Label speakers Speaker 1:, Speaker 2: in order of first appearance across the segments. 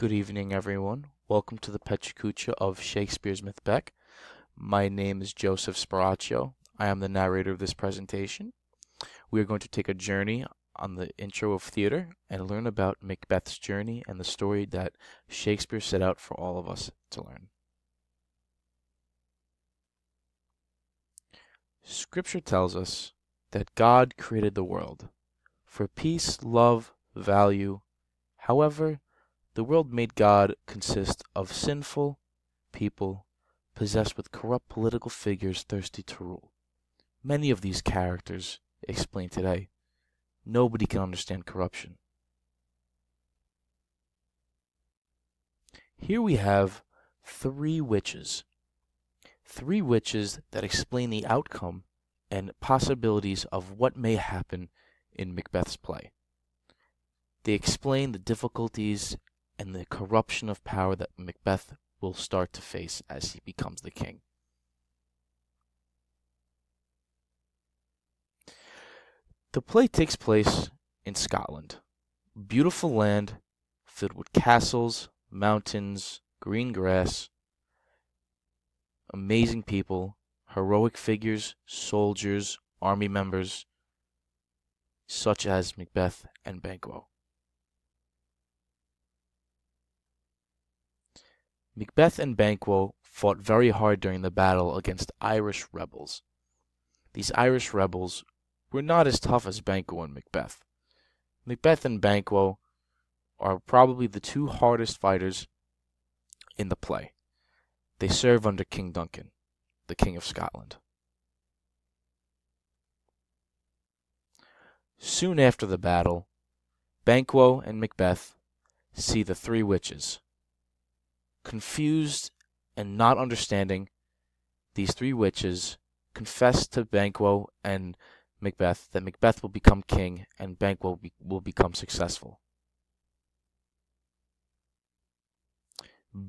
Speaker 1: Good evening, everyone. Welcome to the PechaKucha of Shakespeare's Macbeth. My name is Joseph Sparacio. I am the narrator of this presentation. We are going to take a journey on the intro of theater and learn about Macbeth's journey and the story that Shakespeare set out for all of us to learn. Scripture tells us that God created the world for peace, love, value. However, the world made God consist of sinful people possessed with corrupt political figures thirsty to rule. Many of these characters explain today. Nobody can understand corruption. Here we have three witches that explain the outcome and possibilities of what may happen in Macbeth's play. They explain the difficulties and the corruption of power that Macbeth will start to face as he becomes the king. The play takes place in Scotland, beautiful land filled with castles, mountains, green grass, amazing people, heroic figures, soldiers, army members, such as Macbeth and Banquo. Macbeth and Banquo fought very hard during the battle against Irish rebels. These Irish rebels were not as tough as Banquo and Macbeth. Macbeth and Banquo are probably the two hardest fighters in the play. They serve under King Duncan, the King of Scotland. Soon after the battle, Banquo and Macbeth see the three witches. Confused and not understanding, these three witches confess to Banquo and Macbeth that Macbeth will become king and Banquo will become successful.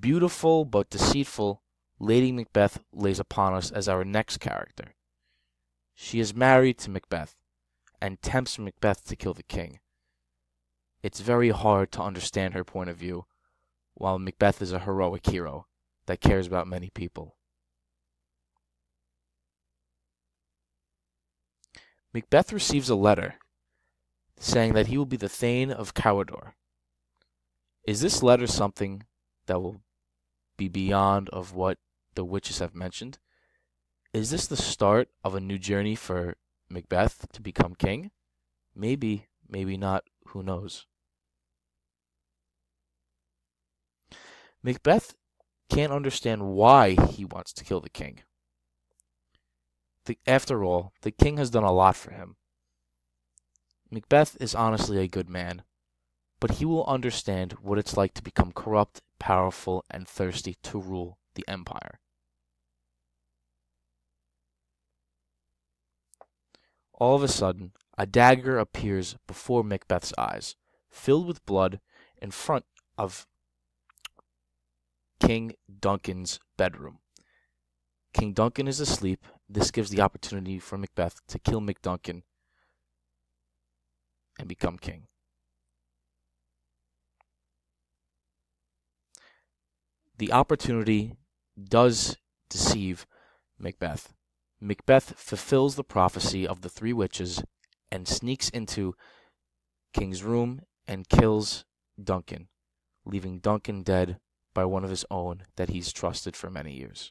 Speaker 1: Beautiful but deceitful Lady Macbeth lays upon us as our next character. She is married to Macbeth and tempts Macbeth to kill the king. It's very hard to understand her point of view, while Macbeth is a heroic hero that cares about many people. Macbeth receives a letter saying that he will be the Thane of Cawdor. Is this letter something that will be beyond of what the witches have mentioned? Is this the start of a new journey for Macbeth to become king? Maybe, maybe not, who knows? Macbeth can't understand why he wants to kill the king. After all, the king has done a lot for him. Macbeth is honestly a good man, but he will understand what it's like to become corrupt, powerful, and thirsty to rule the empire. All of a sudden, a dagger appears before Macbeth's eyes, filled with blood, in front of King Duncan's bedroom. King Duncan is asleep. This gives the opportunity for Macbeth to kill McDuncan and become king. The opportunity does deceive Macbeth. Macbeth fulfills the prophecy of the three witches and sneaks into King's room and kills Duncan, leaving Duncan dead by one of his own that he's trusted for many years.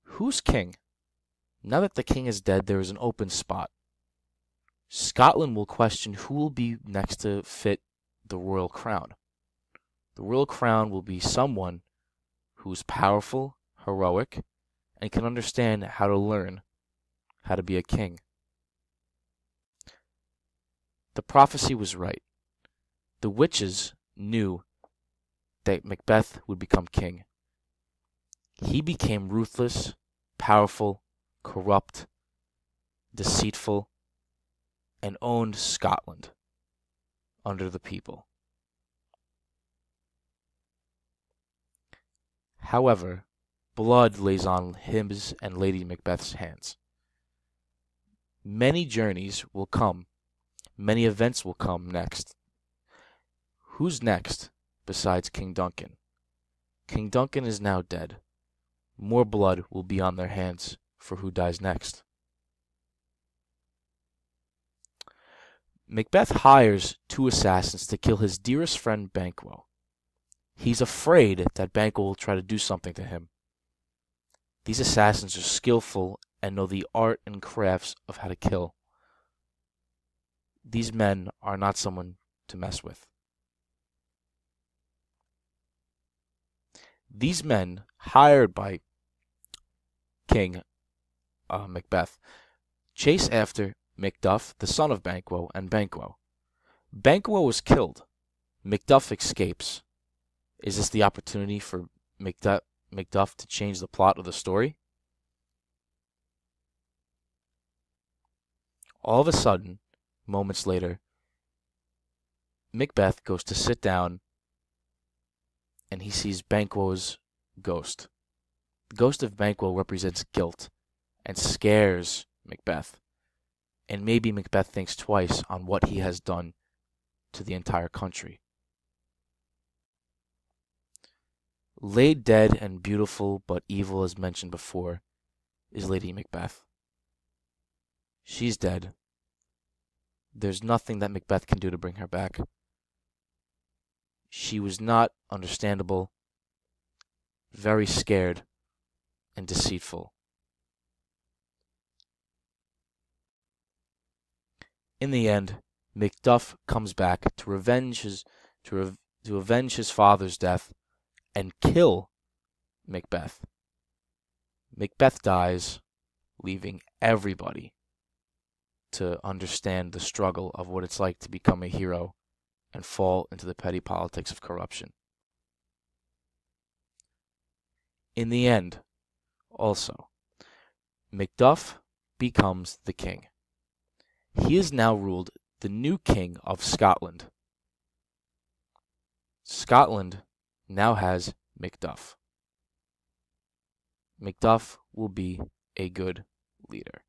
Speaker 1: Who's king? Now that the king is dead, there is an open spot. Scotland will question who will be next to fit the royal crown. The royal crown will be someone who's powerful, heroic, and can understand how to learn how to be a king. The prophecy was right. The witches knew that Macbeth would become king. He became ruthless, powerful, corrupt, deceitful, and owned Scotland under the people. However, blood lays on his and Lady Macbeth's hands. Many journeys will come Many events will come next. Who's next besides King Duncan? King Duncan is now dead. More blood will be on their hands for who dies next. Macbeth hires 2 assassins to kill his dearest friend Banquo. He's afraid that Banquo will try to do something to him. These assassins are skillful and know the art and crafts of how to kill. These men are not someone to mess with. These men, hired by King Macbeth, chase after Macduff, the son of Banquo, and Banquo. Banquo was killed. Macduff escapes. Is this the opportunity for Macduff to change the plot of the story? All of a sudden, moments later, Macbeth goes to sit down and he sees Banquo's ghost. The ghost of Banquo represents guilt and scares Macbeth. And maybe Macbeth thinks twice on what he has done to the entire country. Laid dead and beautiful but evil, as mentioned before, is Lady Macbeth. She's dead. There's nothing that Macbeth can do to bring her back. She was not understandable, very scared, and deceitful. In the end, Macduff comes back to avenge his father's death and kill Macbeth. Macbeth dies, leaving everybody to understand the struggle of what it's like to become a hero and fall into the petty politics of corruption. In the end, also, Macduff becomes the king. He is now ruled the new king of Scotland. Scotland now has Macduff. Macduff will be a good leader.